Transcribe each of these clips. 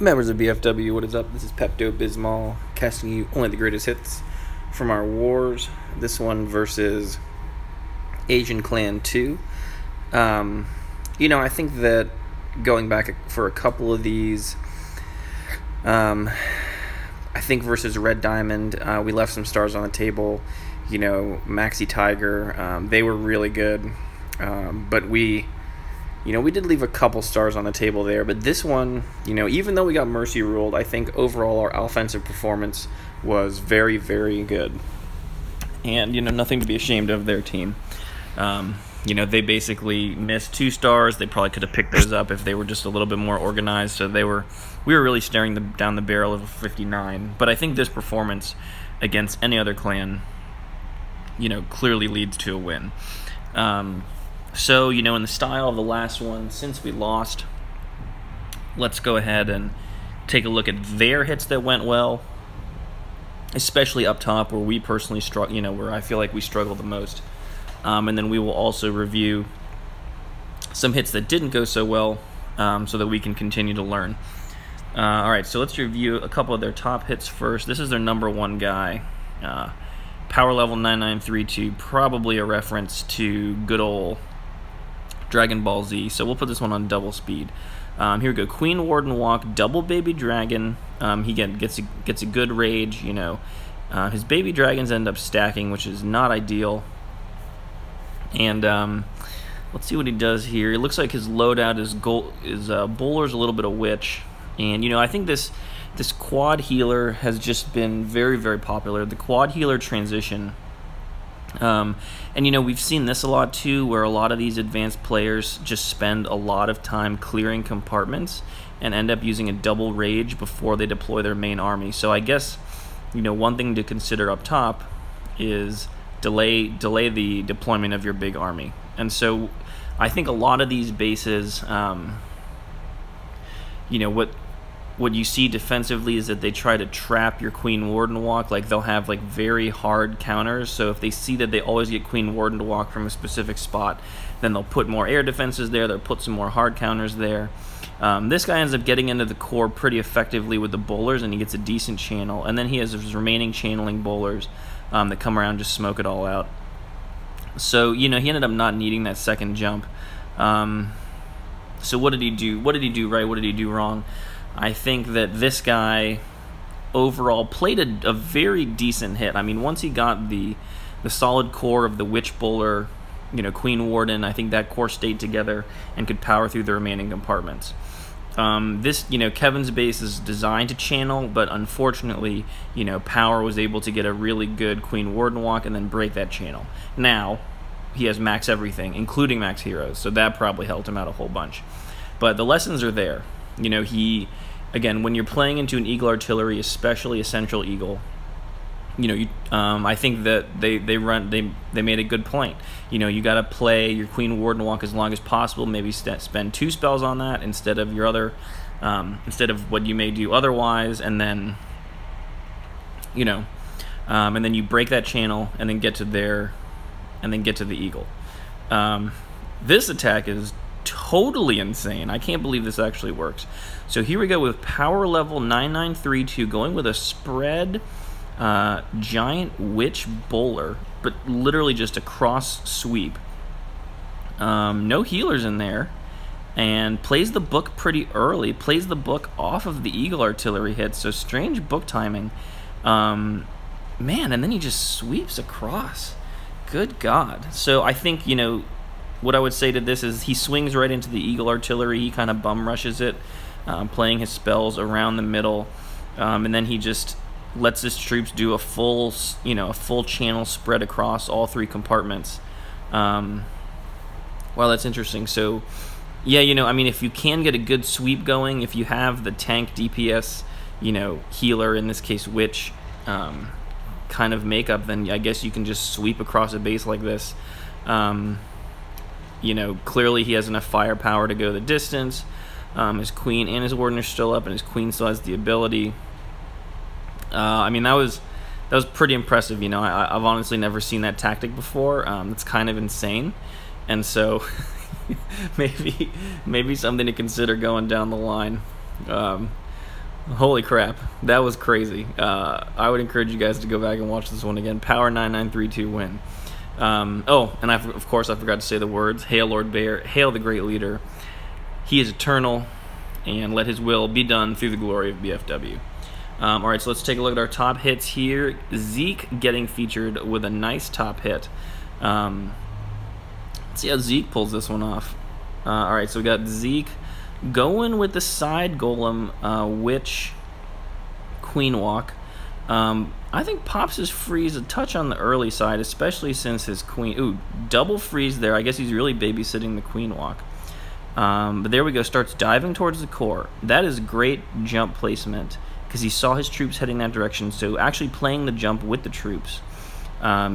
Members of BFW, what is up? This is Pepto-Bismol, casting you only the greatest hits from our wars. This one versus Asian Clan 2. I think that going back for a couple of these, I think versus Red Diamond, we left some stars on the table. Maxi Tiger, they were really good, but we did leave a couple stars on the table there. But this one, even though we got mercy ruled, I think overall our offensive performance was very, very good. And, nothing to be ashamed of their team. They basically missed 2 stars. They probably could have picked those up if they were just a little bit more organized. So we were really staring down the barrel of a 59. But I think this performance against any other clan, clearly leads to a win. So, in the style of the last one, since we lost, let's go ahead and take a look at their hits that went well, especially up top where we personally struggle, where I feel like we struggle the most. And then we will also review some hits that didn't go so well, so that we can continue to learn. All right, so let's review a couple of their top hits first. This is their number 1 guy, Power Level 9932, probably a reference to good old Dragon Ball Z. So we'll put this one on double speed. Here we go. Queen Warden Walk, double baby dragon. He gets a good rage. His baby dragons end up stacking, which is not ideal. And let's see what he does here. It looks like his loadout is Bowler's a little bit of Witch, and I think this quad healer has just been very, very popular. The quad healer transition. And we've seen this a lot too, where a lot of these advanced players just spend a lot of time clearing compartments and end up using a double rage before they deploy their main army. So I guess, one thing to consider up top is delay the deployment of your big army. And so I think a lot of these bases, what you see defensively is that they try to trap your Queen Warden Walk. Like, they'll have very hard counters. So if they see that they always get Queen Warden to walk from a specific spot, then they'll put more air defenses there. They'll put some more hard counters there. This guy ends up getting into the core pretty effectively with the bowlers, and he gets a decent channel. And then he has his remaining channeling bowlers that come around and just smoke it all out. So, he ended up not needing that second jump. So what did he do? What did he do right? What did he do wrong? I think that this guy overall played a very decent hit. I mean, once he got the solid core of the Witch Bowler, Queen Warden, I think that core stayed together and could power through the remaining compartments. Kevin's base is designed to channel, but unfortunately, Power was able to get a really good Queen Warden walk and then break that channel. Now, he has max everything, including max heroes, so that probably helped him out a whole bunch. But the lessons are there. Again, when you're playing into an Eagle Artillery, especially a Central Eagle, I think that they made a good point. You got to play your Queen Warden Walk as long as possible. Maybe spend 2 spells on that instead of your other, instead of what you may do otherwise, and then, and then you break that channel and then get to there, and then get to the Eagle. This attack is totally insane. I can't believe this actually works. So here we go with Power Level 9932, going with a spread giant Witch Bowler, but literally just a cross sweep. No healers in there, and plays the book pretty early. Plays the book off of the Eagle Artillery hit, so strange book timing. Man, and then he just sweeps across. Good God. So I think, what I would say to this is he swings right into the Eagle Artillery. He kind of bum rushes it, playing his spells around the middle, and then he just lets his troops do a full channel spread across all 3 compartments. Well, that's interesting. So, yeah, if you can get a good sweep going, if you have the tank DPS, healer, in this case Witch, kind of makeup, then I guess you can just sweep across a base like this. Clearly he has enough firepower to go the distance. His Queen and his Warden are still up, and his Queen still has the ability. I mean, that was pretty impressive. I've honestly never seen that tactic before. It's kind of insane, and so maybe something to consider going down the line. Holy crap, that was crazy. I would encourage you guys to go back and watch this one again. Power 9932 win. Oh, and of course I forgot to say the words. Hail Lord Bear, hail the great leader. He is eternal, and let his will be done through the glory of BFW. Alright, so let's take a look at our top hits here. Zeke getting featured with a nice top hit. Let's see how Zeke pulls this one off. Alright, so we got Zeke going with the side golem, Witch, Queen Walk. I think pops his freeze a touch on the early side, especially since his queen... Ooh, double freeze there. I guess he's really babysitting the Queen Walk. But there we go, starts diving towards the core. That is great jump placement, because he saw his troops heading that direction, so actually playing the jump with the troops.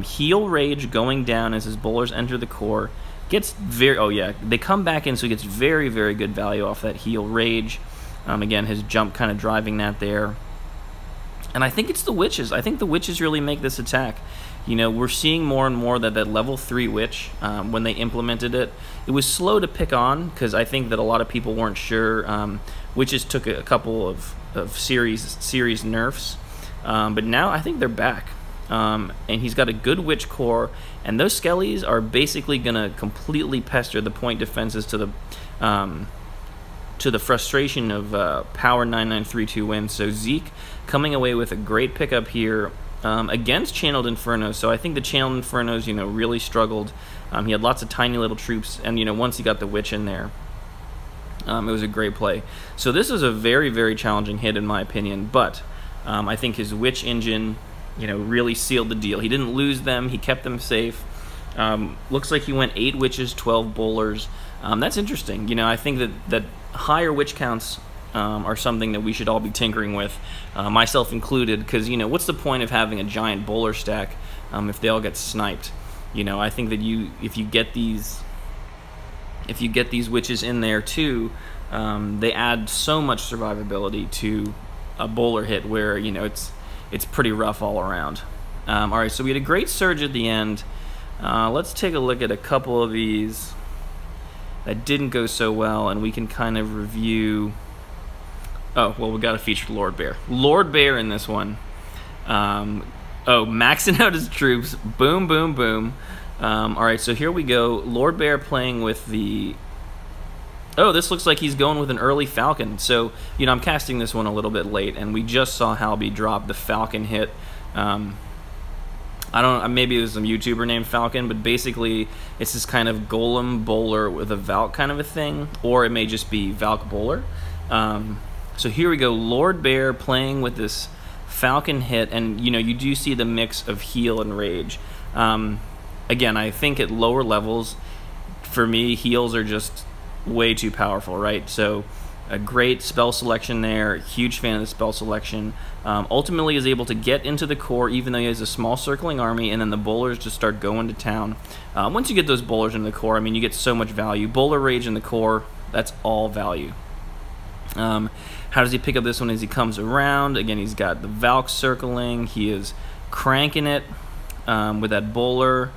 Heal Rage going down as his bowlers enter the core. Gets very... Oh, yeah, they come back in, so he gets very, very good value off that Heal Rage. Again, his jump kind of driving that there. And I think it's the Witches. I think the Witches really make this attack. You know, we're seeing more and more that level 3 Witch, when they implemented it, it was slow to pick on, because I think that a lot of people weren't sure. Witches took a couple of series nerfs, but now I think they're back. And he's got a good Witch core, and those Skellies are basically going to completely pester the point defenses to the frustration of Power 9932 win. So Zeke coming away with a great pickup here against Channeled Infernos. So I think the Channeled Infernos, you know, really struggled. He had lots of tiny little troops, and, you know, once he got the Witch in there, it was a great play. So this is a very, very challenging hit in my opinion, but I think his Witch engine, you know, really sealed the deal. He didn't lose them. He kept them safe. Looks like he went 8 Witches, 12 bowlers. That's interesting. You know, I think that higher Witch counts are something that we should all be tinkering with, myself included, because, you know, what's the point of having a giant bowler stack if they all get sniped? You know, I think that if you get these Witches in there too, they add so much survivability to a bowler hit where, you know, it's pretty rough all around. Alright, so we had a great surge at the end. Let's take a look at a couple of these that didn't go so well, and we can kind of review. Oh, well, we got to feature Lord Bear. Lord Bear in this one. Maxing out his troops. Boom, boom, boom. Alright, so here we go. Lord Bear playing with the... Oh, this looks like he's going with an early Falcon. So, you know, I'm casting this one a little bit late, and we just saw Halby drop the Falcon hit. I don't know, maybe it was some YouTuber named Falcon, but basically it's this kind of golem bowler with a Valk kind of a thing, or it may just be Valk bowler. So here we go, Lord Bear playing with this Falcon hit, and, you know, you do see the mix of heal and rage. Again, I think at lower levels, for me, heals are just way too powerful, right? So a great spell selection there, huge fan of the spell selection. Ultimately is able to get into the core even though he has a small circling army, and then the bowlers just start going to town. Once you get those bowlers into the core, I mean, you get so much value. Bowler rage in the core, that's all value. How does he pick up this one as he comes around? Again, he's got the Valk circling. He is cranking it with that bowler.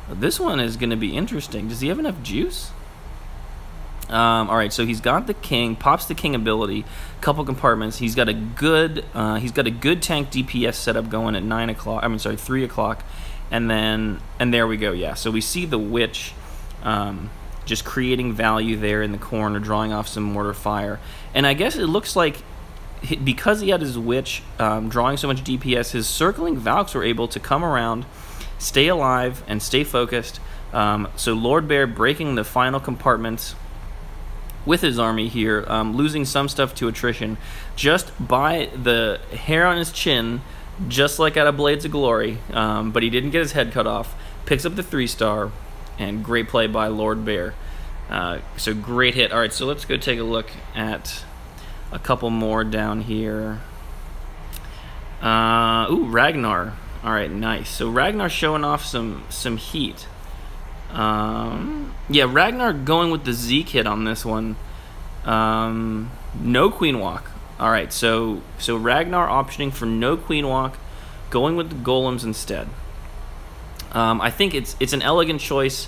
This one is going to be interesting. Does he have enough juice? Alright, so he's got the king, pops the king ability, couple compartments. He's got a good tank DPS setup going at 9 o'clock. I mean, sorry, 3 o'clock, and there we go. Yeah, so we see the Witch just creating value there in the corner, drawing off some mortar fire. And I guess it looks like because he had his Witch drawing so much DPS, his circling Valks were able to come around, stay alive, and stay focused. So Lord Bear breaking the final compartments with his army here, losing some stuff to attrition just by the hair on his chin, just like out of Blades of Glory, but he didn't get his head cut off. Picks up the 3-star, and great play by Lord Bear. So great hit. Alright, so let's go take a look at a couple more down here. Ooh, Ragnar. Alright, nice. So Ragnar showing off some heat. Yeah, Ragnar going with the Zeke hit on this one. No Queen Walk. Alright, so Ragnar optioning for no Queen Walk, going with the golems instead. I think it's an elegant choice.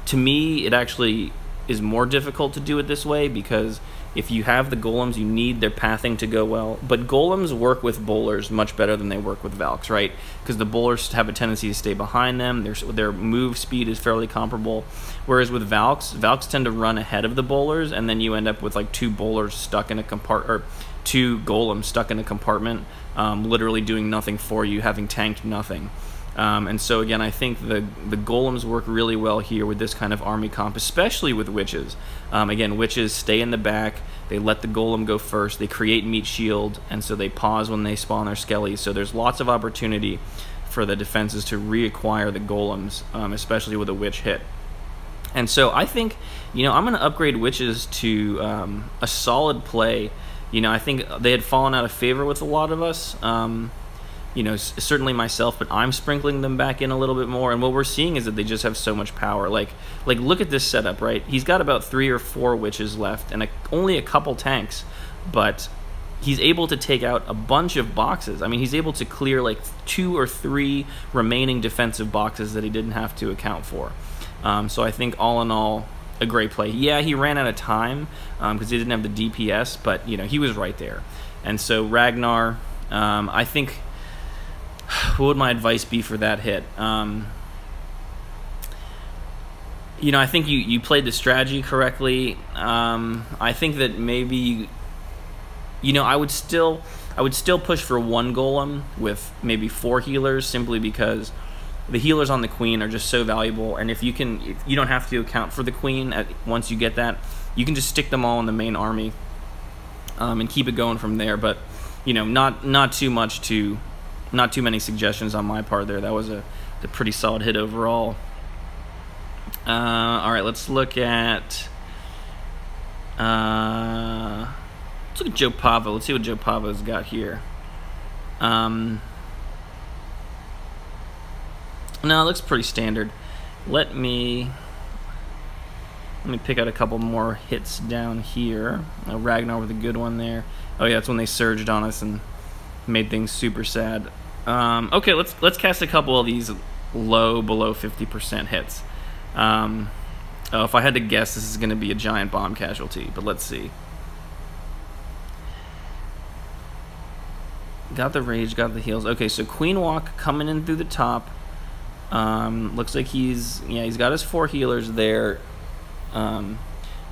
To me, it actually is more difficult to do it this way because if you have the golems, you need their pathing to go well. But golems work with bowlers much better than they work with Valks, right? Because the bowlers have a tendency to stay behind them. Their move speed is fairly comparable. Whereas with Valks tend to run ahead of the bowlers, and then you end up with like two bowlers stuck in a or two golems stuck in a compartment, literally doing nothing for you, having tanked nothing. And so again, I think the golems work really well here with this kind of army comp, especially with witches. Again, witches stay in the back, they let the golem go first, they create meat shield, and so they pause when they spawn their skellies. So there's lots of opportunity for the defenses to reacquire the golems, especially with a witch hit. And so I think, I'm going to upgrade witches to a solid play. I think they had fallen out of favor with a lot of us. Certainly myself, but I'm sprinkling them back in a little bit more, and what we're seeing is that they just have so much power. Like look at this setup, right? He's got about 3 or 4 witches left, and only a couple tanks, but he's able to take out a bunch of boxes. I mean, he's able to clear like 2 or 3 remaining defensive boxes that he didn't have to account for. So I think all in all, a great play. Yeah, he ran out of time because he didn't have the DPS, but he was right there. And so Ragnar, I think, what would my advice be for that hit? I think you played the strategy correctly. I think that maybe, I would still push for 1 golem with maybe 4 healers, simply because the healers on the queen are just so valuable. And if you don't have to account for the queen once you get that, you can just stick them all in the main army and keep it going from there. But not too many suggestions on my part there. That was a pretty solid hit overall. All right, let's look at Joe Pavo. Let's see what Joe Pavo's got here. No, it looks pretty standard. Let me pick out a couple more hits down here. Ragnar with a good one there. Oh yeah, that's when they surged on us and made things super sad. Okay, let's cast a couple of these low, below 50% hits. If I had to guess, this is going to be a giant bomb casualty, but let's see. Got the rage, got the heals. Okay, so Queen Walk coming in through the top. Looks like he's got his 4 healers there.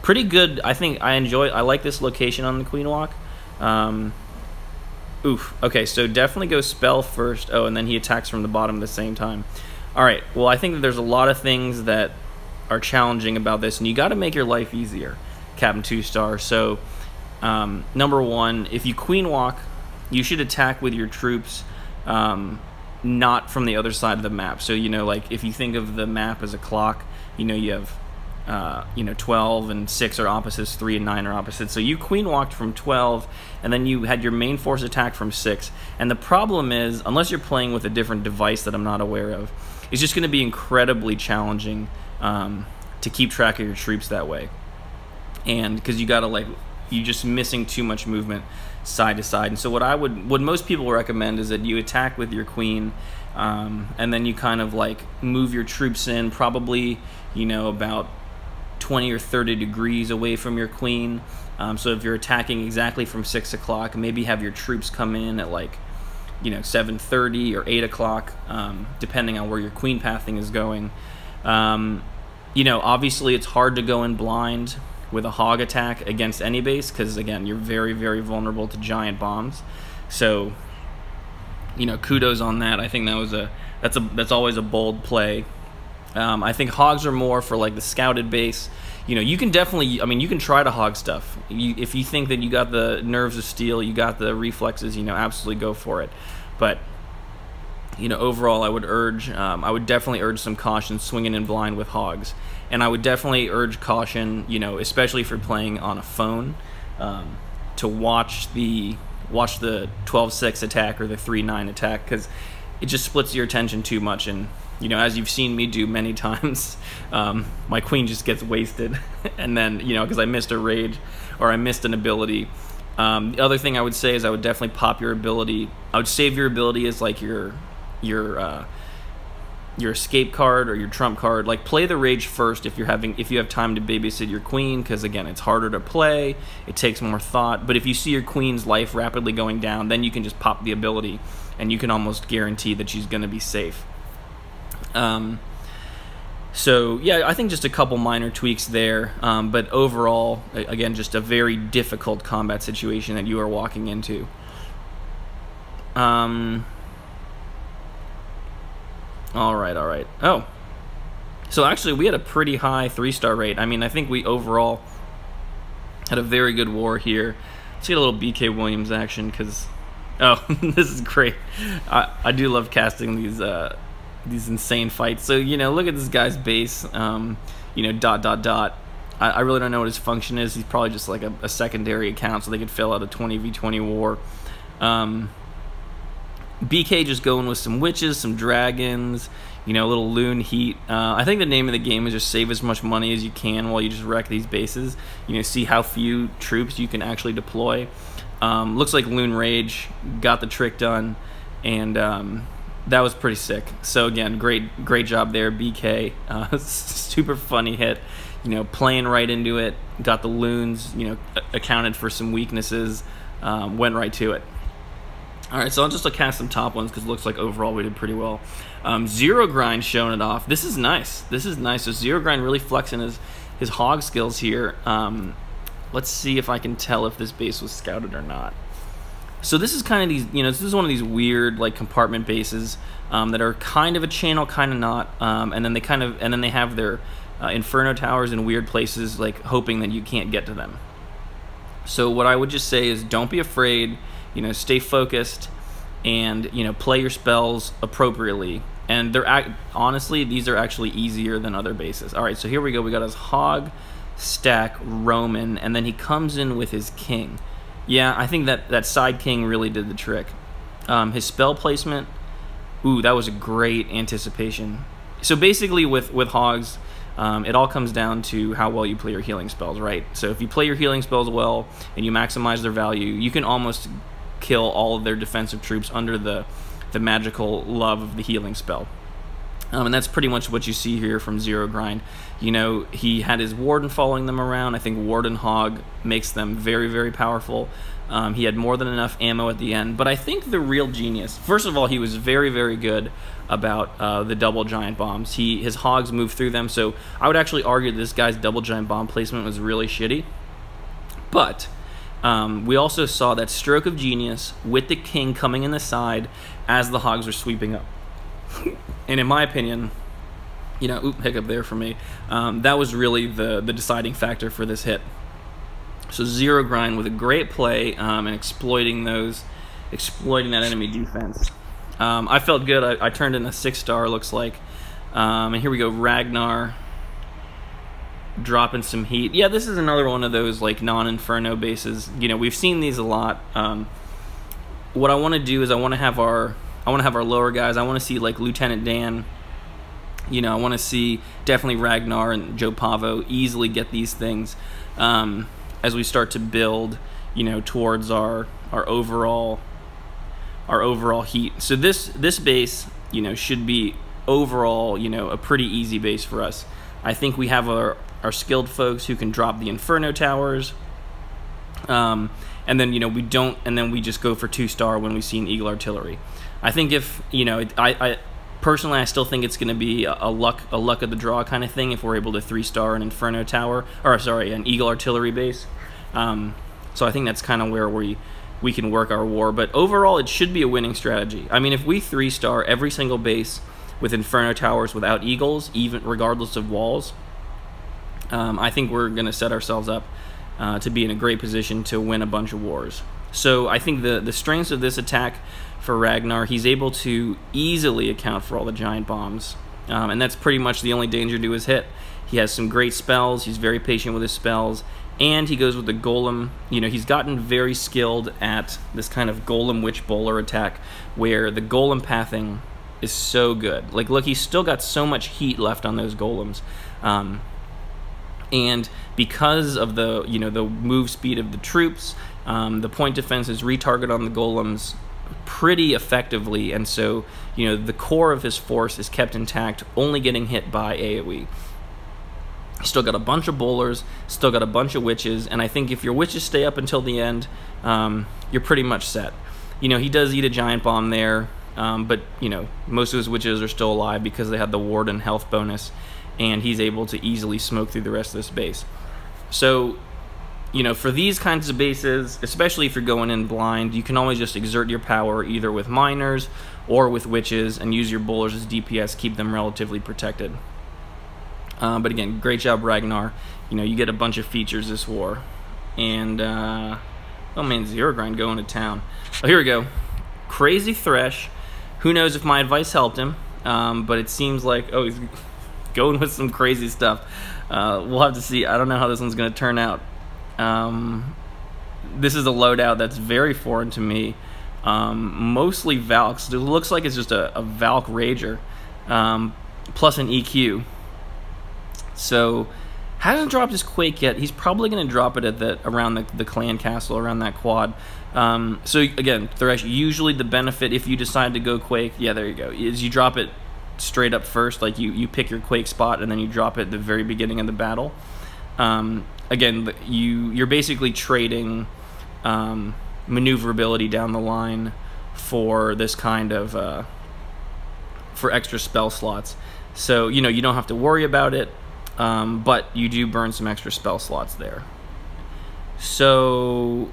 Pretty good. I think I like this location on the Queen Walk. Oof. Okay, so definitely go spell first. Oh, and then he attacks from the bottom at the same time. All right. Well, I think that there's a lot of things that are challenging about this, and you got to make your life easier, Captain 2-Star. So, number 1, if you Queen Walk, you should attack with your troops, not from the other side of the map. So, like if you think of the map as a clock, you have 12 and 6 are opposites, 3 and 9 are opposites. So you Queen Walked from 12, and then you had your main force attack from 6. And the problem is, unless you're playing with a different device that I'm not aware of, it's just going to be incredibly challenging to keep track of your troops that way. And because you're just missing too much movement side to side. And so what most people recommend is that you attack with your queen, and then you kind of like move your troops in, probably about 20 or 30 degrees away from your queen. So if you're attacking exactly from 6 o'clock, maybe have your troops come in at like 7:30 or 8 o'clock, depending on where your queen pathing is going. Obviously it's hard to go in blind with a hog attack against any base, because again, you're very, very vulnerable to giant bombs. So kudos on that. I think that's always a bold play. I think hogs are more for like the scouted base. You can definitely, you can try to hog stuff. If you think that you got the nerves of steel, you got the reflexes, absolutely go for it. But overall, I would definitely urge some caution swinging in blind with hogs. And I would definitely urge caution, especially if you're playing on a phone, to watch the 12-6 attack or the 3-9 attack, because it just splits your attention too much. And as you've seen me do many times, my queen just gets wasted, and then because I missed a rage or I missed an ability. The other thing I would say is I would definitely pop your ability. I would save your ability as like your your escape card or your trump card. Like, play the rage first if you have time to babysit your queen, because again, it's harder to play, it takes more thought. But if you see your queen's life rapidly going down, then you can just pop the ability and you can almost guarantee that she's going to be safe. So yeah, I think just a couple minor tweaks there, but overall, again, just a very difficult combat situation that you are walking into. All right. Oh, so actually we had a pretty high 3-star rate. I mean, I think we overall had a very good war here. Let's get a little BK Williams action, because, oh, this is great. I do love casting these insane fights. So, you know, look at this guy's base, you know, ... I really don't know what his function is. He's probably just like a secondary account so they could fill out a 20v20 war. BK just going with some witches, some dragons, you know, a little loon heat. I think the name of the game is just save as much money as you can while you just wreck these bases. You know, see how few troops you can actually deploy. Looks like Loon Rage got the trick done, and that was pretty sick. So again, great job there, BK. Super funny hit. You know, playing right into it. Got the loons. You know, accounted for some weaknesses. Went right to it. All right, so I'll just cast some top ones because it looks like overall we did pretty well. Zero Grind showing it off. This is nice. This is nice. So Zero Grind really flexing his hog skills here. Let's see if I can tell if this base was scouted or not. So this is kind of these, you know, this is one of these weird like compartment bases that are kind of a channel, kind of not, and then they have their Inferno towers in weird places, like hoping that you can't get to them. So what I would just say is, don't be afraid. You know, stay focused, and you know, play your spells appropriately. And honestly, these are actually easier than other bases. All right, so here we go. We got his hog stack Roman, and then he comes in with his king. Yeah, I think that side king really did the trick. His spell placement, ooh, that was a great anticipation. So basically, with hogs, it all comes down to how well you play your healing spells, right? So if you play your healing spells well and you maximize their value, you can almost kill all of their defensive troops under the magical love of the healing spell. And that's pretty much what you see here from Zero Grind. You know, he had his Warden following them around. I think Warden Hog makes them very, very powerful. He had more than enough ammo at the end. But I think the real genius, first of all, he was very, very good about the double giant bombs. His hogs moved through them, so I would actually argue that this guy's double giant bomb placement was really shitty. But we also saw that stroke of genius with the king coming in the side as the hogs were sweeping up. And in my opinion, you know, oop, hiccup there for me, that was really the deciding factor for this hit. So Zero Grind with a great play and exploiting that enemy defense. I felt good. I turned in a 6-star, looks like. And here we go, Ragnar dropping some heat. Yeah, this is another one of those like non-Inferno bases. You know, we've seen these a lot. What I want to do is I want to have our lower guys. I want to see like Lieutenant Dan. You know, I want to see definitely Ragnar and Joe Pavo easily get these things as we start to build, you know, towards our overall heat. So this base, you know, should be overall, you know, a pretty easy base for us. I think we have our skilled folks who can drop the Inferno towers, and then, you know, we just go for 2-star when we see an Eagle Artillery. I think if, you know, I personally, I still think it's going to be a luck of the draw kind of thing if we're able to 3-star an Inferno tower, or sorry, an Eagle Artillery base. So I think that's kind of where we can work our war. But overall, it should be a winning strategy. I mean, if we 3-star every single base with Inferno towers without Eagles, even regardless of walls, I think we're going to set ourselves up to be in a great position to win a bunch of wars. So I think the strengths of this attack for Ragnar, he's able to easily account for all the giant bombs, and that's pretty much the only danger to his hit. He has some great spells, he's very patient with his spells, and he goes with the Golem. You know, he's gotten very skilled at this kind of Golem Witch Bowler attack, where the Golem pathing is so good. Like, look, he's still got so much heat left on those Golems. And because of the, you know, the move speed of the troops, the point defense is retarget on the Golems pretty effectively, and so, you know, the core of his force is kept intact, only getting hit by AoE. Still got a bunch of bowlers, still got a bunch of witches, and I think if your witches stay up until the end, you're pretty much set. You know, he does eat a giant bomb there, but, you know, most of his witches are still alive because they had the Warden health bonus, and he's able to easily smoke through the rest of this base. So, you know, for these kinds of bases, especially if you're going in blind, you can always just exert your power either with miners or with witches and use your bowlers as DPS, keep them relatively protected. But again, great job, Ragnar. You know, you get a bunch of features this war. And, oh man, Zero Grind going to town. Oh, here we go. Crazy Thresh. Who knows if my advice helped him, but it seems like, oh, he's going with some crazy stuff. We'll have to see. I don't know how this one's going to turn out. This is a loadout that's very foreign to me. Mostly Valks. It looks like it's just a Valk Rager, plus an EQ. So, hasn't dropped his Quake yet. He's probably going to drop it at around the clan castle, around that quad. So again, Thresh, usually the benefit if you decide to go Quake, yeah, there you go, is you drop it straight up first. Like you pick your Quake spot and then you drop it at the very beginning of the battle. Again, you're basically trading maneuverability down the line for this kind of for extra spell slots. So, you know, you don't have to worry about it, but you do burn some extra spell slots there. So,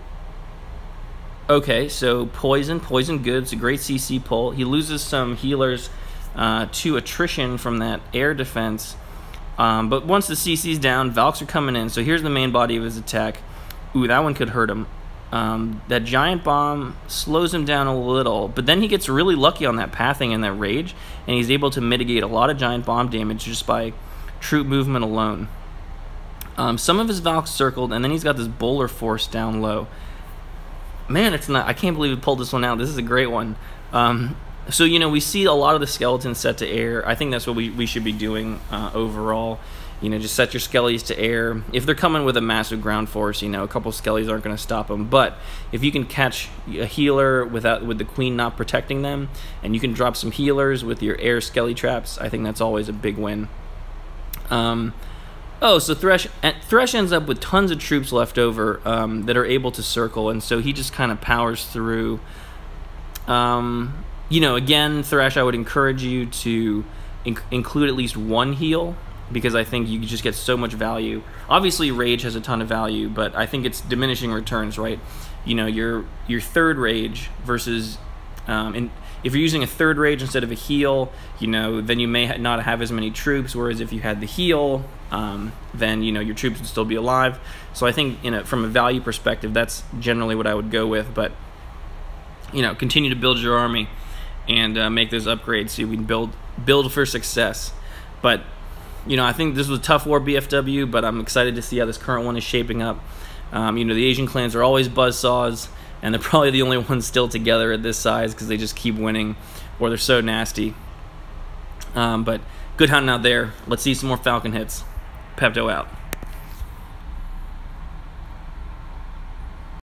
okay, so Poison good. It's a great CC pull. He loses some healers to attrition from that air defense. But once the CC's down, Valks are coming in. So here's the main body of his attack. Ooh, that one could hurt him. That giant bomb slows him down a little, but then he gets really lucky on that pathing and that rage, and he's able to mitigate a lot of giant bomb damage just by troop movement alone. Some of his Valks circled, and then he's got this bowler force down low. Man, it's not. I can't believe we pulled this one out. This is a great one. So, you know, we see a lot of the skeletons set to air. I think that's what we should be doing overall. You know, just set your skellies to air. If they're coming with a massive ground force, you know, a couple skellies aren't going to stop them. But if you can catch a healer with the queen not protecting them, and you can drop some healers with your air skelly traps, I think that's always a big win. Oh, so Thresh ends up with tons of troops left over that are able to circle, and so he just kind of powers through. You know, again, Thresh, I would encourage you to include at least one heal, because I think you just get so much value. Obviously, Rage has a ton of value, but I think it's diminishing returns, right? You know, your third Rage versus... if you're using a third Rage instead of a heal, you know, then you may not have as many troops, whereas if you had the heal, then, you know, your troops would still be alive. So I think, you know, from a value perspective, that's generally what I would go with. But, you know, continue to build your army and make those upgrades so we can build for success. But, you know, I think this was a tough war, BFW, but I'm excited to see how this current one is shaping up. You know, the Asian clans are always buzzsaws, and they're probably the only ones still together at this size because they just keep winning, or they're so nasty. But good hunting out there. Let's see some more Falcon hits. Pepto out.